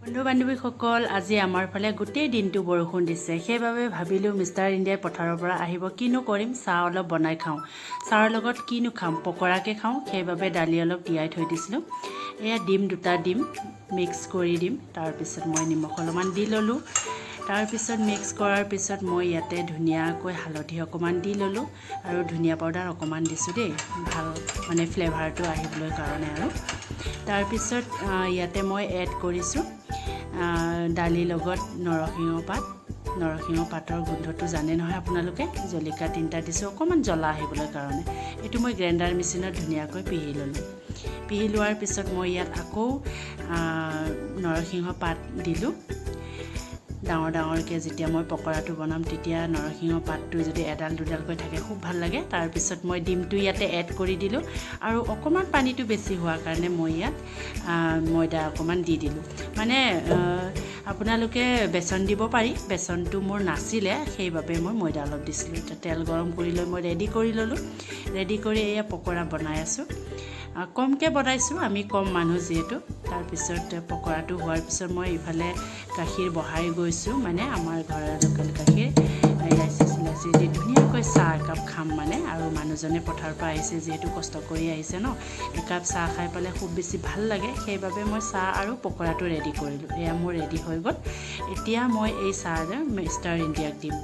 বন্ধু বান্ধৱীসকল আজি আমাৰ ফালে গোটেই দিনটো বৰষুণ দিছে সেইবাবে ভাবিলোঁ মিষ্টাৰ ইণ্ডিয়াই পথাৰৰ পৰা আহিব কিনো কৰিম চাহ অলপ বনাই খাওঁ চাহৰ লগত কিনো খাম পকৰাকে খাওঁ সেইবাবে দালি অলপ তিয়াই থৈ দিছিলোঁ এয়া দুটা ডিম মিক্স কৰি দিম তাৰপিছত মই নিমখ অলপমান দি ল'লোঁ তাৰপিছত মিক্স কৰাৰ পিছত মই ইয়াতে ধুনীয়াকৈ হালধি অকণমান দি ল'লোঁ আৰু ধনিয়া পাউডাৰ অকণমান দিছোঁ দেই ভাল মানে ফ্লেভাৰটো আহিবলৈ কাৰণে আৰু তাৰপিছত ইয়াতে মই এড কৰিছোঁ দালিৰ লগত নৰসিংহ পাতৰ গোন্ধটো জানে নহয় আপোনালোকে জলকীয়া 3টা দিছোঁ অকণমান জ্বলা আহিবলৈ কাৰণে এইটো মই গ্ৰাইণ্ডাৰ মেচিনত ধুনীয়াকৈ পিহি ল'লোঁ পিহি লোৱাৰ পিছত মই ইয়াত আকৌ নৰসিংহ পাত দিলোঁ ডাঙৰকৈ যেতিয়া মই পকৰাটো বনাম তেতিয়া নৰসিংহ পাতটো যদি এডাল দুডালকৈ থাকে খুব ভাল লাগে তাৰপিছত মই ডিমটো ইয়াতে এড কৰি দিলোঁ আৰু অকণমান পানীটো বেছি হোৱাৰ কাৰণে মই ইয়াত ময়দা অকণমান দি দিলোঁ মানে আপোনালোকে বেচন দিব পাৰি বেচনটো মোৰ নাছিলে সেইবাবে মই ময়দা অলপ দিছিলোঁ এতিয়া তেল গৰম কৰি লৈ মই ৰেডি কৰি ল'লোঁ ৰেডি কৰি এয়া পকৰা বনাই আছোঁ কমকৈ বনাইছোঁ আমি কম মানুহ যিহেতু তাৰপিছত পকৰাটো হোৱাৰ পিছত মই ইফালে গাখীৰ বহাই গৈছোঁ মানে আমাৰ ঘৰৰ লোকেল গাখীৰ ইলাচি দি ধুনীয়াকৈ চাহ একাপ খাম মানে আৰু মানুহজনে পথাৰৰ পৰা আহিছে যিহেতু কষ্ট কৰি আহিছে ন একাপ চাহ খাই পেলাই খুব বেছি ভাল লাগে সেইবাবে মই চাহ আৰু পকৰাটো ৰেডি কৰিলোঁ এয়া মোৰ ৰেডি হৈ গ'ল এতিয়া মই এই চাহ মিষ্টাৰ ইণ্ডিয়াক দিম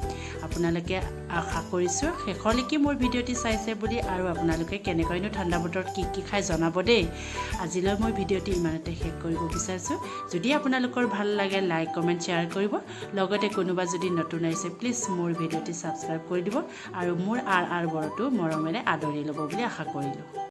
আপোনালোকে আশা কৰিছোঁ শেষলৈকে মোৰ ভিডিঅ'টি চাইছে বুলি আৰু আপোনালোকে কেনেকৈনো ঠাণ্ডা বতৰত কি খাই জনাব দেই আজিলৈ মই ভিডিঅ'টি ইমানতে শেষ কৰিব বিচাৰিছোঁ যদি আপোনালোকৰ ভাল লাগে লাইক কমেণ্ট শ্বেয়াৰ কৰিব লগতে কোনোবা যদি নতুন আহিছে প্লিজ মোৰ ভিডিঅ'টি ছাবস্ক্ৰাইব কৰি দিব আৰু মোৰ বৰটো মৰমেৰে আদৰি ল'ব বুলি আশা কৰিলোঁ।